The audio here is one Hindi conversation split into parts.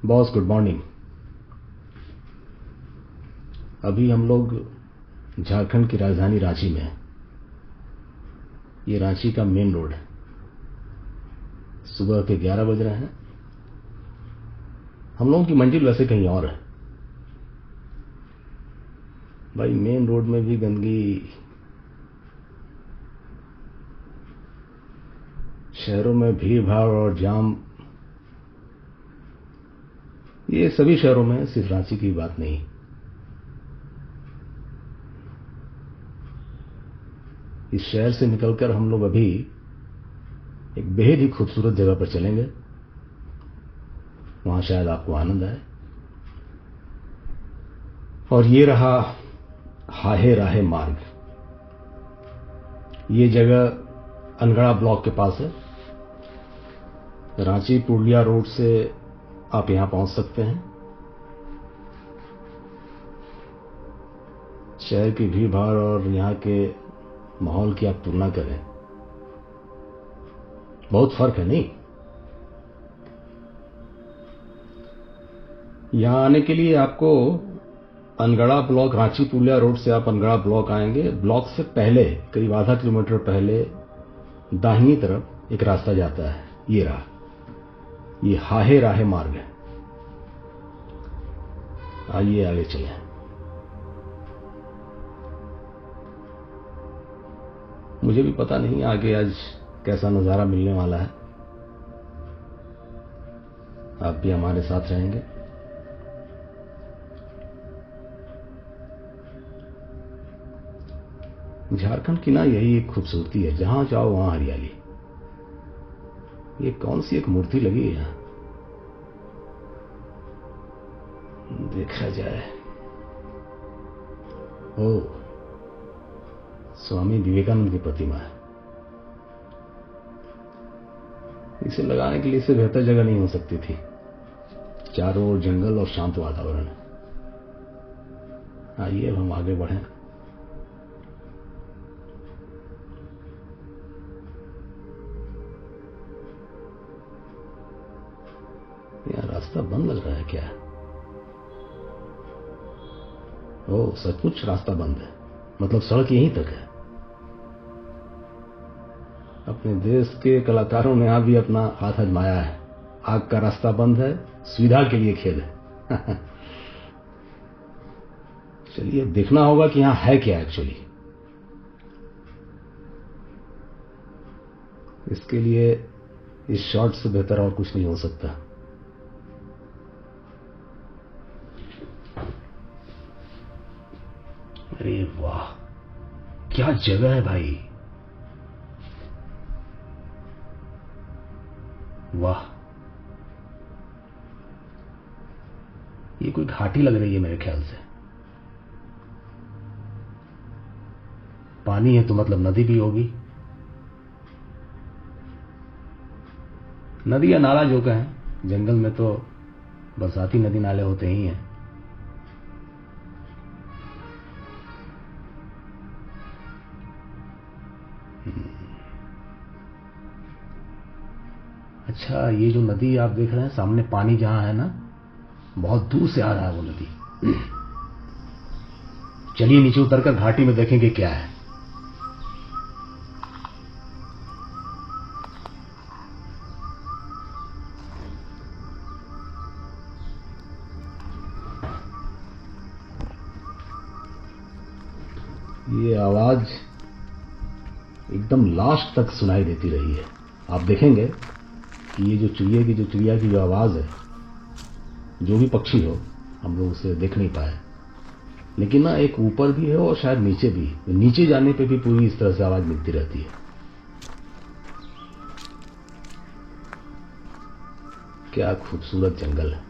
Boss, good morning. अभी हम लोग झारखंड की राजधानी रांची में हैं। ये रांची का मेन रोड है। सुबह के 11 बज रहे हैं। हम लोगों की मंजिल वैसे कहीं और है। भाई, मेन रोड में भी गंदगी, शहरों में भीड़ भाड़ और जाम, ये सभी शहरों में, सिर्फ रांची की बात नहीं। इस शहर से निकलकर हम लोग अभी एक बेहद ही खूबसूरत जगह पर चलेंगे। वहां शायद आपको आनंद आए। और ये रहा हाहे राहे मार्ग। ये जगह अनगढ़ा ब्लॉक के पास है। रांची पूर्णिया रोड से आप यहां पहुंच सकते हैं। शहर की भीड़ भाड़ और यहां के माहौल की आप तुलना करें, बहुत फर्क है, नहीं? यहां आने के लिए आपको अनगढ़ा ब्लॉक, रांची पुलिया रोड से आप अनगढ़ा ब्लॉक आएंगे। ब्लॉक से पहले करीब आधा किलोमीटर पहले दाहिनी तरफ एक रास्ता जाता है। ये रहा, ये हाहे राहे मार्ग है। आइए आगे चलें। मुझे भी पता नहीं आगे आज कैसा नजारा मिलने वाला है। आप भी हमारे साथ रहेंगे। झारखंड की ना यही एक खूबसूरती है, जहां जाओ वहां हरियाली। ये कौन सी एक मूर्ति लगी है यहां, देखा जाए। ओ, स्वामी विवेकानंद की प्रतिमा है। इसे लगाने के लिए इससे बेहतर जगह नहीं हो सकती थी। चारों ओर जंगल और शांत वातावरण। आइए अब हम आगे बढ़ें। यह रास्ता बंद लग रहा है क्या? ओह, सचमुच रास्ता बंद है। मतलब सड़क यहीं तक है। अपने देश के कलाकारों ने यहां भी अपना हाथ आजमाया है। आग का रास्ता बंद है, सुविधा के लिए खेद है। चलिए, देखना होगा कि यहां है क्या एक्चुअली। इसके लिए इस शॉट से बेहतर और कुछ नहीं हो सकता। अरे वाह, क्या जगह है भाई। वाह, ये कोई घाटी लग रही है मेरे ख्याल से। पानी है तो मतलब नदी भी होगी। नदी या नाला जो कहें, जंगल में तो बरसाती नदी नाले होते ही हैं। अच्छा, ये जो नदी आप देख रहे हैं सामने, पानी जहां है ना, बहुत दूर से आ रहा है वो नदी। चलिए नीचे उतरकर घाटी में देखेंगे क्या है। ये आवाज एकदम लास्ट तक सुनाई देती रही है। आप देखेंगे कि ये जो चिड़िया की जो आवाज है, जो भी पक्षी हो, हम लोग उसे देख नहीं पाए, लेकिन ना एक ऊपर भी है और शायद नीचे भी। नीचे जाने पे भी पूरी इस तरह से आवाज मिलती रहती है। क्या खूबसूरत जंगल है।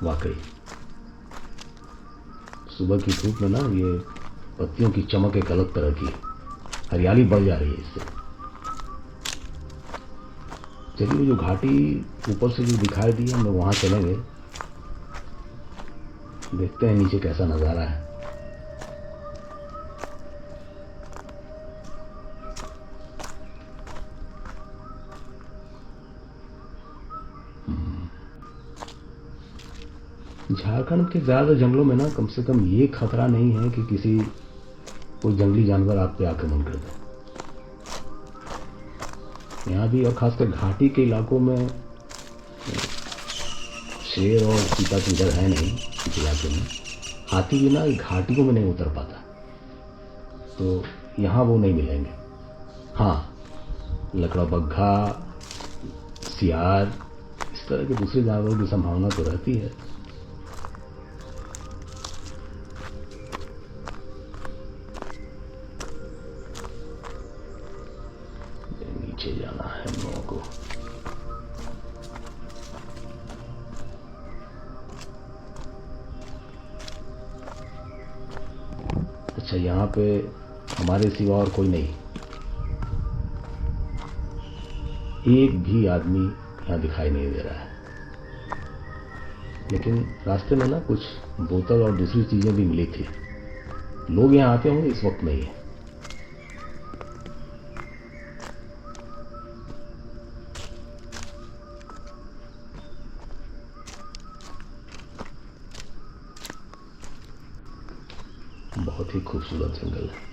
वाकई सुबह की धूप में ना ये पत्तियों की चमक एक अलग तरह की, हरियाली बढ़ जा रही है इससे। चलिए, जो घाटी ऊपर से जो दिखाई दी हम लोग वहां चलेंगे, देखते हैं नीचे कैसा नजारा है। झारखंड के ज़्यादा जंगलों में ना कम से कम ये खतरा नहीं है कि किसी कोई जंगली जानवर आप पे आक्रमण कर दे। यहाँ भी और खासकर घाटी के इलाकों में शेर और चीता तो इधर है नहीं इस इलाके में। हाथी भी ना घाटियों में नहीं उतर पाता, तो यहाँ वो नहीं मिलेंगे। हाँ, लकड़बग्घा, सियार, इस तरह के दूसरे जानवरों की संभावना तो रहती है। नीचे जाना है हम लोगों को। अच्छा, यहाँ पे हमारे सिवा और कोई नहीं, एक भी आदमी यहाँ दिखाई नहीं दे रहा है। लेकिन रास्ते में ना कुछ बोतल और दूसरी चीजें भी मिली थी। लोग यहाँ आते होंगे, इस वक्त नहीं है। बहुत ही खूबसूरत जंगल है।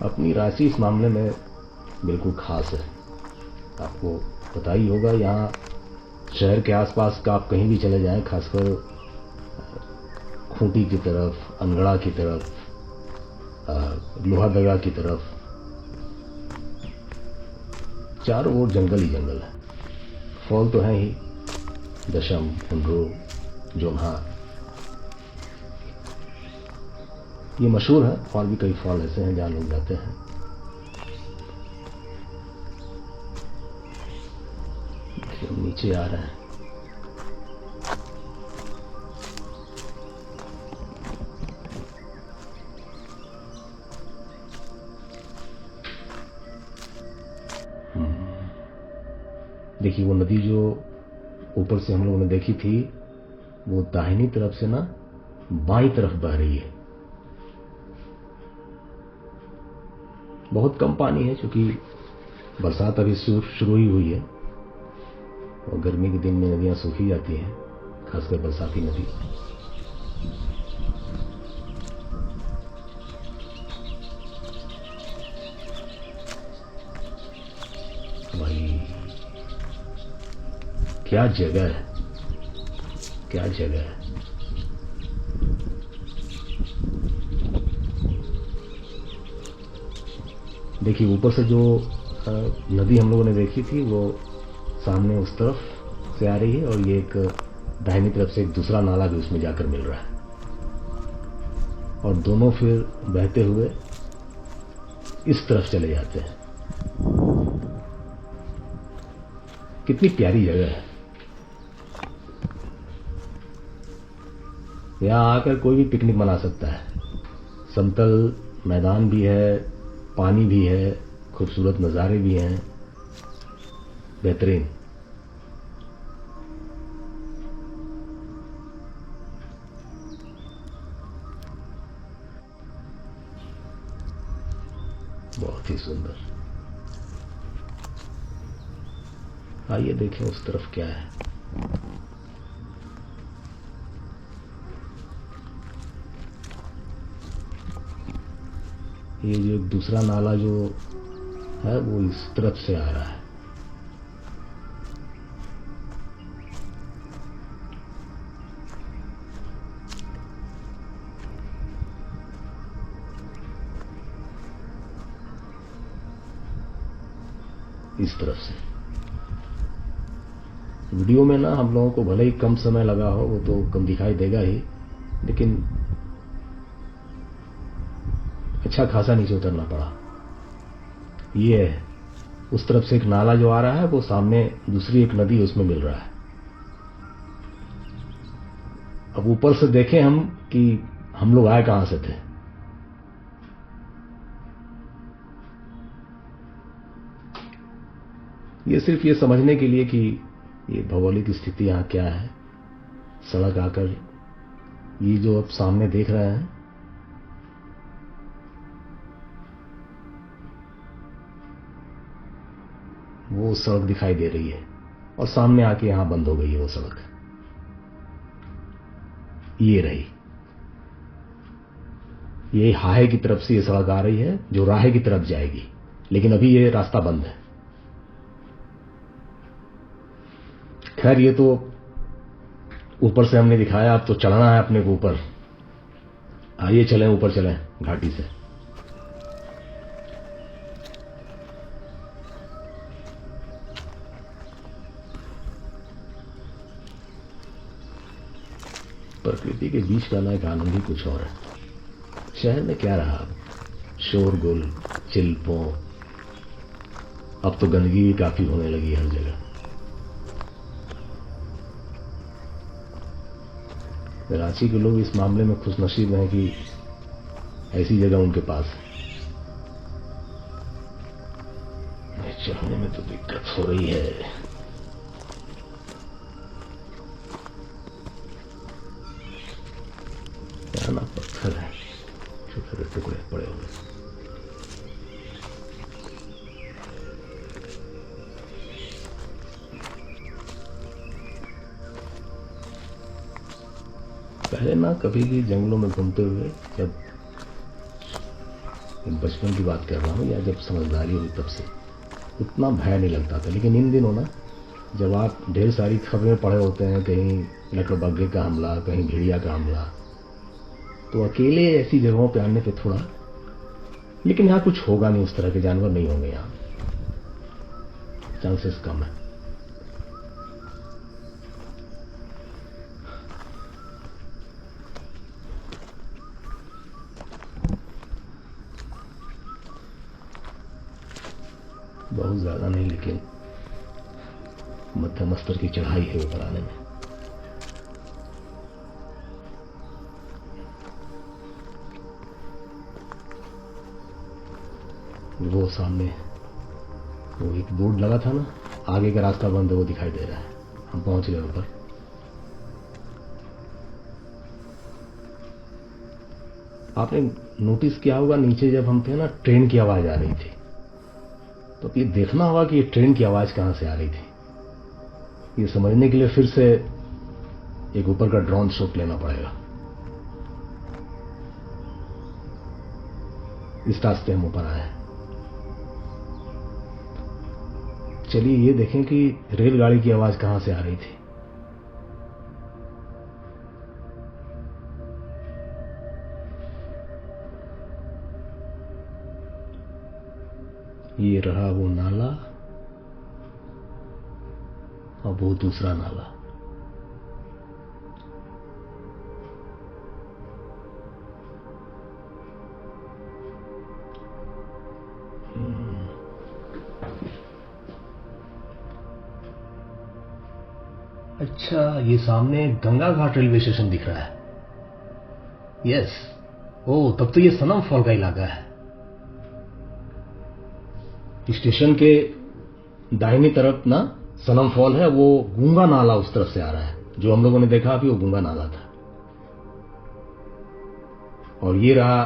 अपनी रांची इस मामले में बिल्कुल खास है। आपको पता ही होगा, यहाँ शहर के आसपास का आप कहीं भी चले जाएं, खासकर खूंटी की तरफ, अनगढ़ा की तरफ, लोहादगा की तरफ, चारों ओर जंगल ही जंगल है। फॉल तो है ही, दशम, हुंड्रो, जोन्हार, ये मशहूर है। और भी कई फॉल ऐसे हैं जहां लोग जाते हैं। हम नीचे आ रहे हैं। देखिए, वो नदी जो ऊपर से हम लोगों ने देखी थी, वो दाहिनी तरफ से ना बाईं तरफ बह रही है। बहुत कम पानी है, क्योंकि बरसात अभी शुरू ही हुई है और गर्मी के दिन में नदियां सूखी जाती हैं, खासकर बरसाती नदी। भाई, क्या जगह है, क्या जगह है। देखिए, ऊपर से जो नदी हम लोगों ने देखी थी, वो सामने उस तरफ से आ रही है, और ये एक दाहिनी तरफ से एक दूसरा नाला भी उसमें जाकर मिल रहा है, और दोनों फिर बहते हुए इस तरफ चले जाते हैं। कितनी प्यारी जगह है। यहाँ आकर कोई भी पिकनिक मना सकता है। समतल मैदान भी है, पानी भी है, खूबसूरत नज़ारे भी हैं, बेहतरीन। बहुत ही सुंदर। आइए देखें उस तरफ क्या है। ये जो एक दूसरा नाला जो है, वो इस तरफ से आ रहा है। इस तरफ से। वीडियो में ना हम लोगों को भले ही कम समय लगा हो, वो तो कम दिखाई देगा ही, लेकिन अच्छा खासा नीचे उतरना पड़ा। ये है, उस तरफ से एक नाला जो आ रहा है, वो सामने दूसरी एक नदी उसमें मिल रहा है। अब ऊपर से देखें हम कि हम लोग आए कहां से थे। ये सिर्फ ये समझने के लिए कि ये भौगोलिक स्थिति यहां क्या है। सड़क आकर ये जो अब सामने देख रहे हैं, वो सड़क दिखाई दे रही है और सामने आके यहां बंद हो गई है वो सड़क। ये रही, ये हाहे की तरफ से ये सड़क आ रही है जो राहे की तरफ जाएगी, लेकिन अभी ये रास्ता बंद है। खैर ये तो ऊपर से हमने दिखाया, अब तो चढ़ना है अपने को ऊपर। आइए चलें, ऊपर चलें घाटी से। प्रकृति के बीच का ना एक आनंद ही कुछ और है। शहर में क्या रहा, शोरगुल, चिल्पों, अब तो गंदगी भी काफी होने लगी हर जगह। रांची के लोग इस मामले में खुशनसीब हैं कि ऐसी जगह उनके पास है। चढ़ने में तो दिक्कत हो रही है। क्या ना पत्थर है, छोटे छोटे टुकड़े पड़े हुए। पहले ना कभी भी जंगलों में घूमते हुए, जब बचपन की बात कर रहा हूँ या जब समझदारी हुई तब से, उतना भय नहीं लगता था। लेकिन इन दिनों ना जब आप ढेर सारी खबरें पढ़े होते हैं, कहीं लकड़बग्घे का हमला, कहीं भेड़िया का हमला, तो अकेले ऐसी जगहों पे आने पे थोड़ा, लेकिन यहाँ कुछ होगा नहीं, उस तरह के जानवर नहीं होंगे यहाँ, चांसेस कम है। बहुत ज्यादा नहीं, लेकिन मध्यम स्तर की चढ़ाई है ऊपर आने में। वो सामने वो एक बोर्ड लगा था ना, आगे का रास्ता बंद है, वो दिखाई दे रहा है। हम पहुंच गए ऊपर। आपने नोटिस किया होगा नीचे जब हम थे ना, ट्रेन की आवाज आ रही थी, तो ये देखना होगा कि ये ट्रेन की आवाज कहां से आ रही थी। ये समझने के लिए फिर से एक ऊपर का ड्रोन शॉट लेना पड़ेगा। इस रास्ते हम ऊपर आए। चलिए ये देखें कि रेलगाड़ी की आवाज कहां से आ रही थी। ये रहा वो नाला और वो दूसरा नाला। अच्छा, ये सामने गंगा घाट रेलवे स्टेशन दिख रहा है। यस, ओ तब तो ये सनम फॉल का इलाका है। स्टेशन के दाहिनी तरफ ना सनम फॉल है, वो गूंगा नाला उस तरफ से आ रहा है। जो हम लोगों ने देखा अभी वो गूंगा नाला था। और ये रहा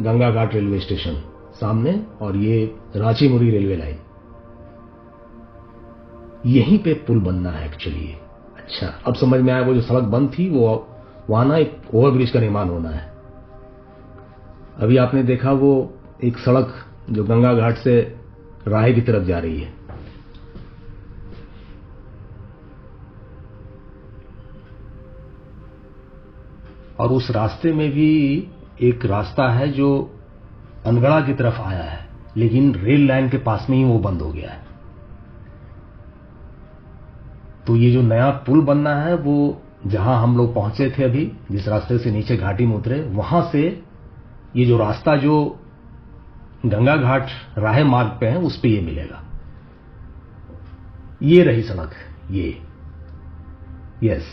गंगा घाट रेलवे स्टेशन सामने, और ये रांची मुरी रेलवे लाइन। यहीं पे पुल बनना है एक्चुअली। अच्छा, अब समझ में आया, वो जो सड़क बंद थी वो वहां ना एक ओवरब्रिज का निर्माण होना है। अभी आपने देखा वो एक सड़क जो गंगा घाट से राहे की तरफ जा रही है। और उस रास्ते में भी एक रास्ता है जो अनगढ़ा की तरफ आया है, लेकिन रेल लाइन के पास में ही वो बंद हो गया है। तो ये जो नया पुल बनना है, वो जहां हम लोग पहुंचे थे अभी, जिस रास्ते से नीचे घाटी में उतरे, वहां से ये जो रास्ता जो गंगा घाट राहे मार्ग पे है, उस पे ये मिलेगा। ये रही सड़क, ये यस,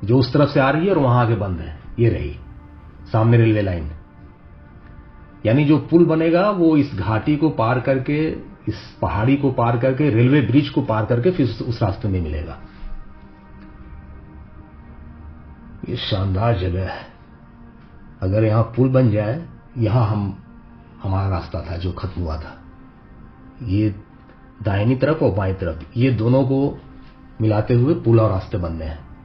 जो उस तरफ से आ रही है और वहां आगे बंद है। ये रही सामने रेलवे लाइन। यानी जो पुल बनेगा वो इस घाटी को पार करके, इस पहाड़ी को पार करके, रेलवे ब्रिज को पार करके फिर उस रास्ते में मिलेगा। ये शानदार जगह है। अगर यहां पुल बन जाए, यहां हमारा रास्ता था जो खत्म हुआ था। ये दाहिनी तरफ और बाएं तरफ ये दोनों को मिलाते हुए पुल और रास्ते बनने हैं।